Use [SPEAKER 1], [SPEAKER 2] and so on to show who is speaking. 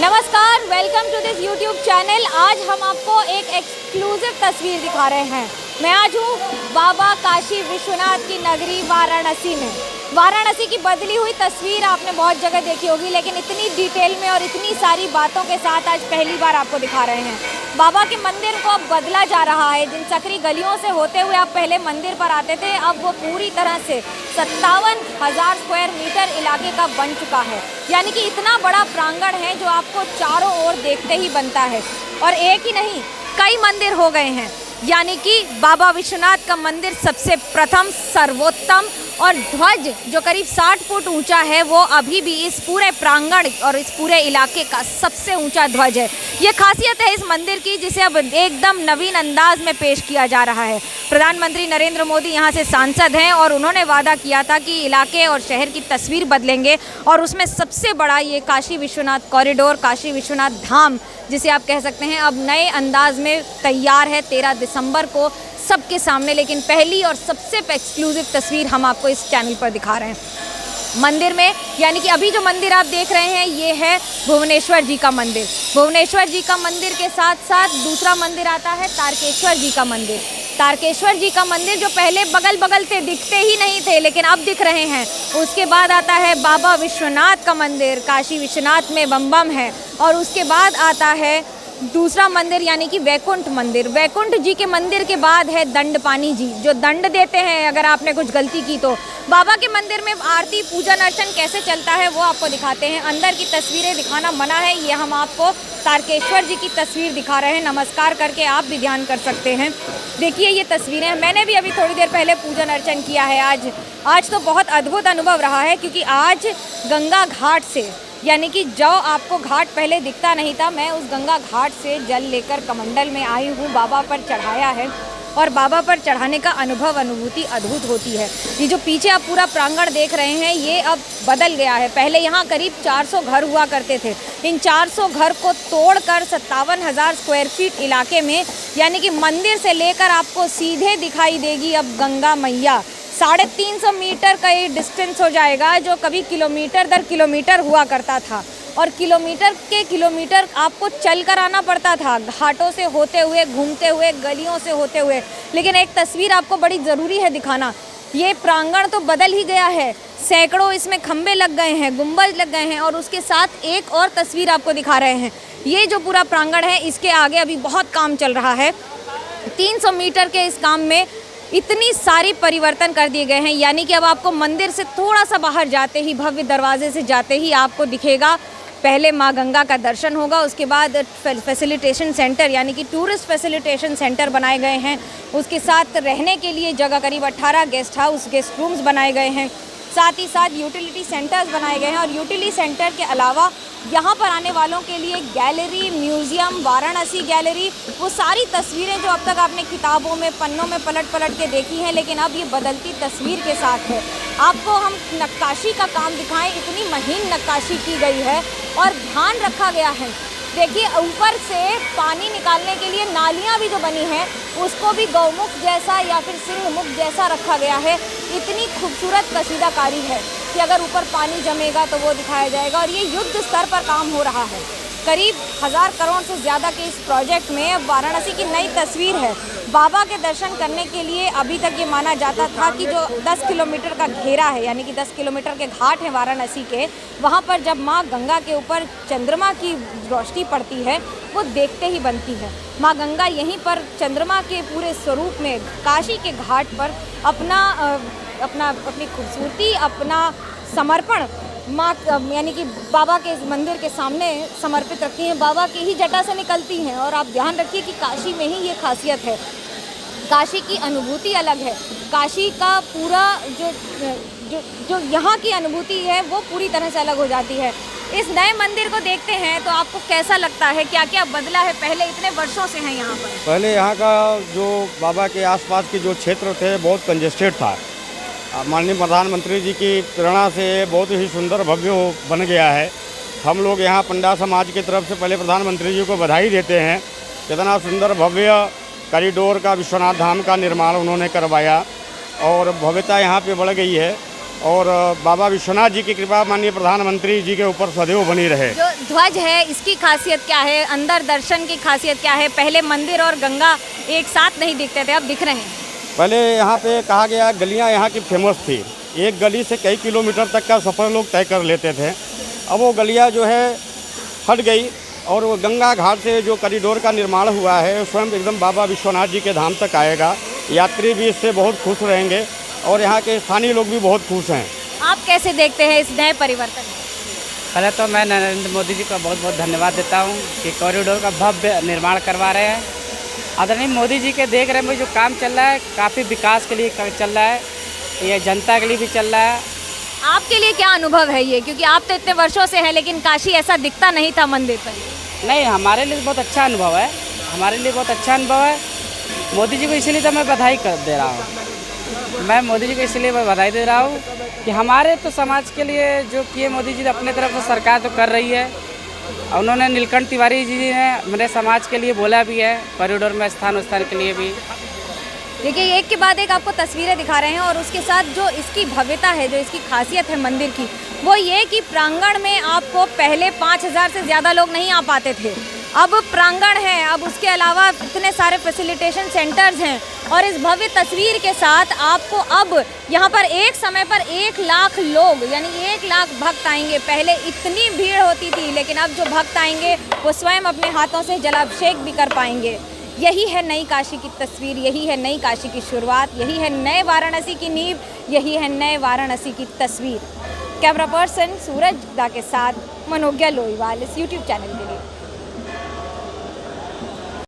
[SPEAKER 1] नमस्कार, welcome to this YouTube channel. आज हम आपको एक एक्सक्लूसिव तस्वीर दिखा रहे हैं। मैं आज हूँ बाबा काशी विश्वनाथ की नगरी वाराणसी में। वाराणसी की बदली हुई तस्वीर आपने बहुत जगह देखी होगी, लेकिन इतनी डिटेल में और इतनी सारी बातों के साथ आज पहली बार आपको दिखा रहे हैं। बाबा के मंदिर को अब बदला जा रहा है। जिन सकरी गलियों से होते हुए आप पहले मंदिर पर आते थे, अब वो पूरी तरह से 57,000 स्क्वायर मीटर इलाके का बन चुका है। यानी कि इतना बड़ा प्रांगण है जो आपको चारों ओर देखते ही बनता है। और एक ही नहीं, कई मंदिर हो गए हैं। यानी कि बाबा विश्वनाथ का मंदिर सबसे प्रथम, सर्वोत्तम, और ध्वज जो करीब 60 फुट ऊंचा है, वो अभी भी इस पूरे प्रांगण और इस पूरे इलाके का सबसे ऊंचा ध्वज है। ये खासियत है इस मंदिर की, जिसे अब एकदम नवीन अंदाज में पेश किया जा रहा है। प्रधानमंत्री नरेंद्र मोदी यहाँ से सांसद हैं और उन्होंने वादा किया था कि इलाके और शहर की तस्वीर बदलेंगे, और उसमें सबसे बड़ा ये काशी विश्वनाथ कॉरिडोर, काशी विश्वनाथ धाम जिसे आप कह सकते हैं, अब नए अंदाज में तैयार है 13 दिसंबर को सबके सामने। लेकिन पहली और सबसे एक्सक्लूसिव तस्वीर हम आपको इस चैनल पर दिखा रहे हैं मंदिर में। यानी कि अभी जो मंदिर आप देख रहे हैं, ये है भुवनेश्वर जी का मंदिर। भुवनेश्वर जी का मंदिर के साथ साथ दूसरा मंदिर आता है तारकेश्वर जी का मंदिर। तारकेश्वर जी का मंदिर जो पहले बगल बगल से दिखते ही नहीं थे, लेकिन अब दिख रहे हैं। उसके बाद आता है बाबा विश्वनाथ का मंदिर, काशी विश्वनाथ में बम बम है। और उसके बाद आता है दूसरा मंदिर, यानी कि वैकुंठ मंदिर। वैकुंठ जी के मंदिर के बाद है दंडपानी जी, जो दंड देते हैं अगर आपने कुछ गलती की तो। बाबा के मंदिर में आरती, पूजन अर्चन कैसे चलता है वो आपको दिखाते हैं। अंदर की तस्वीरें दिखाना मना है, ये हम आपको तारकेश्वर जी की तस्वीर दिखा रहे हैं। नमस्कार करके आप भी ध्यान कर सकते हैं। देखिए ये तस्वीरें, मैंने भी अभी थोड़ी देर पहले पूजन अर्चन किया है। आज तो बहुत अद्भुत अनुभव रहा है, क्योंकि आज गंगा घाट से, यानी कि जो आपको घाट पहले दिखता नहीं था, मैं उस गंगा घाट से जल लेकर कमंडल में आई हूँ, बाबा पर चढ़ाया है। और बाबा पर चढ़ाने का अनुभूति अद्भुत होती है। ये जो पीछे आप पूरा प्रांगण देख रहे हैं, ये अब बदल गया है। पहले यहाँ करीब 400 घर हुआ करते थे। इन 400 घर को तोड़कर 57,000 स्क्वायर फीट इलाके में, यानी कि मंदिर से लेकर आपको सीधे दिखाई देगी अब गंगा मैया। 350 मीटर का ये डिस्टेंस हो जाएगा, जो कभी किलोमीटर दर किलोमीटर हुआ करता था। और किलोमीटर के किलोमीटर आपको चल कर आना पड़ता था, घाटों से होते हुए, घूमते हुए, गलियों से होते हुए। लेकिन एक तस्वीर आपको बड़ी ज़रूरी है दिखाना। ये प्रांगण तो बदल ही गया है, सैकड़ों इसमें खंबे लग गए हैं, गुंबज लग गए हैं। और उसके साथ एक और तस्वीर आपको दिखा रहे हैं। ये जो पूरा प्रांगण है, इसके आगे अभी बहुत काम चल रहा है। 300 मीटर के इस काम में इतनी सारी परिवर्तन कर दिए गए हैं। यानी कि अब आपको मंदिर से थोड़ा सा बाहर जाते ही, भव्य दरवाजे से जाते ही आपको दिखेगा, पहले माँ गंगा का दर्शन होगा। उसके बाद फैसिलिटेशन सेंटर, यानी कि टूरिस्ट फैसिलिटेशन सेंटर बनाए गए हैं। उसके साथ रहने के लिए जगह, करीब 18 गेस्ट हाउस, गेस्ट रूम्स बनाए गए हैं। साथ ही साथ यूटिलिटी सेंटर्स बनाए गए हैं। और यूटिलिटी सेंटर के अलावा यहाँ पर आने वालों के लिए गैलरी, म्यूज़ियम, वाराणसी गैलरी, वो सारी तस्वीरें जो अब तक आपने किताबों में, पन्नों में पलट पलट के देखी हैं, लेकिन अब ये बदलती तस्वीर के साथ है। आपको हम नक्काशी का काम दिखाएं, इतनी महीन नक्काशी की गई है और ध्यान रखा गया है। देखिए ऊपर से पानी निकालने के लिए नालियाँ भी जो बनी हैं, उसको भी गौमुख जैसा या फिर सिंहमुख जैसा रखा गया है। इतनी खूबसूरत कशीदाकारी है कि अगर ऊपर पानी जमेगा तो वो दिखाया जाएगा। और ये युद्ध स्तर पर काम हो रहा है। करीब 1000 करोड़ से ज़्यादा के इस प्रोजेक्ट में अब वाराणसी की नई तस्वीर है। बाबा के दर्शन करने के लिए अभी तक ये माना जाता था कि जो 10 किलोमीटर का घेरा है, यानी कि 10 किलोमीटर के घाट हैं वाराणसी के, वहाँ पर जब माँ गंगा के ऊपर चंद्रमा की रोशनी पड़ती है, वो देखते ही बनती है। माँ गंगा यहीं पर चंद्रमा के पूरे स्वरूप में काशी के घाट पर अपनी खूबसूरती, अपना समर्पण माँ, यानी कि बाबा के इस मंदिर के सामने समर्पित रखती हैं। बाबा की ही जटा से निकलती हैं। और आप ध्यान रखिए कि काशी में ही ये खासियत है, काशी की अनुभूति अलग है। काशी का पूरा जो यहाँ की अनुभूति है, वो पूरी तरह से अलग हो जाती है। इस नए मंदिर को देखते हैं तो आपको कैसा लगता है, क्या क्या बदला है? पहले इतने वर्षों से हैं यहाँ पर।
[SPEAKER 2] पहले यहाँ का जो बाबा के आसपास के जो क्षेत्र थे, बहुत कंजेस्टेड था। माननीय प्रधानमंत्री जी की प्रेरणा से बहुत ही सुंदर भव्य बन गया है। हम लोग यहाँ पंडा समाज की तरफ से पहले प्रधानमंत्री जी को बधाई देते हैं। कितना सुंदर भव्य कॉरिडोर का विश्वनाथ धाम का निर्माण उन्होंने करवाया और भव्यता यहाँ पे बढ़ गई है। और बाबा विश्वनाथ जी की कृपा माननीय प्रधानमंत्री जी के ऊपर सदैव बनी रहे।
[SPEAKER 1] जो ध्वज है इसकी खासियत क्या है, अंदर दर्शन की खासियत क्या है? पहले मंदिर और गंगा एक साथ नहीं दिखते थे, अब दिख रहे हैं।
[SPEAKER 2] पहले यहाँ पे कहा गया गलियाँ यहाँ की फेमस थी, एक गली से कई किलोमीटर तक का सफ़र लोग तय कर लेते थे। अब वो गलियाँ जो है हट गई और वो गंगा घाट से जो कॉरिडोर का निर्माण हुआ है स्वयं एकदम बाबा विश्वनाथ जी के धाम तक आएगा। यात्री भी इससे बहुत खुश रहेंगे और यहाँ के स्थानीय लोग भी बहुत खुश हैं।
[SPEAKER 1] आप कैसे देखते हैं इस नए परिवर्तन को?
[SPEAKER 3] पहले तो मैं नरेंद्र मोदी जी का बहुत बहुत धन्यवाद देता हूँ कि कॉरिडोर का भव्य निर्माण करवा रहे हैं। आदरणीय मोदी जी के देख रहे हैं जो काम चल रहा है, काफ़ी विकास के लिए चल रहा है, ये जनता के लिए भी चल रहा है।
[SPEAKER 1] आपके लिए क्या अनुभव है ये, क्योंकि आप तो इतने वर्षों से हैं लेकिन काशी ऐसा दिखता नहीं था मंदिर पर?
[SPEAKER 3] नहीं, हमारे लिए बहुत अच्छा अनुभव है, हमारे लिए बहुत अच्छा अनुभव है। मोदी जी को इसीलिए तो मैं बधाई दे रहा हूँ। मैं मोदी जी को इसलिए बधाई दे रहा हूँ कि हमारे तो समाज के लिए जो किए मोदी जी अपने तरफ से सरकार तो कर रही है। उन्होंने नीलकंठ तिवारी जी ने मेरे समाज के लिए बोला भी है, कॉरिडोर में स्थान के लिए भी।
[SPEAKER 1] देखिए एक के बाद एक आपको तस्वीरें दिखा रहे हैं और उसके साथ जो इसकी भव्यता है, जो इसकी खासियत है मंदिर की, वो ये कि प्रांगण में आपको पहले 5000 से ज़्यादा लोग नहीं आ पाते थे, अब प्रांगण है, अब उसके अलावा इतने सारे फैसिलिटेशन सेंटर्स हैं और इस भव्य तस्वीर के साथ आपको अब यहाँ पर एक समय पर 1 लाख लोग यानी 1 लाख भक्त आएंगे। पहले इतनी भीड़ होती थी लेकिन अब जो भक्त आएंगे वो स्वयं अपने हाथों से जलाभिषेक भी कर पाएंगे। यही है नई काशी की तस्वीर, यही है नई काशी की शुरुआत, यही है नए वाराणसी की नींव, यही है नए वाराणसी की तस्वीर। कैमरा पर्सन सूरज दा के साथ मनोज्ञा लोईवाल इस यूट्यूब चैनल के लिए।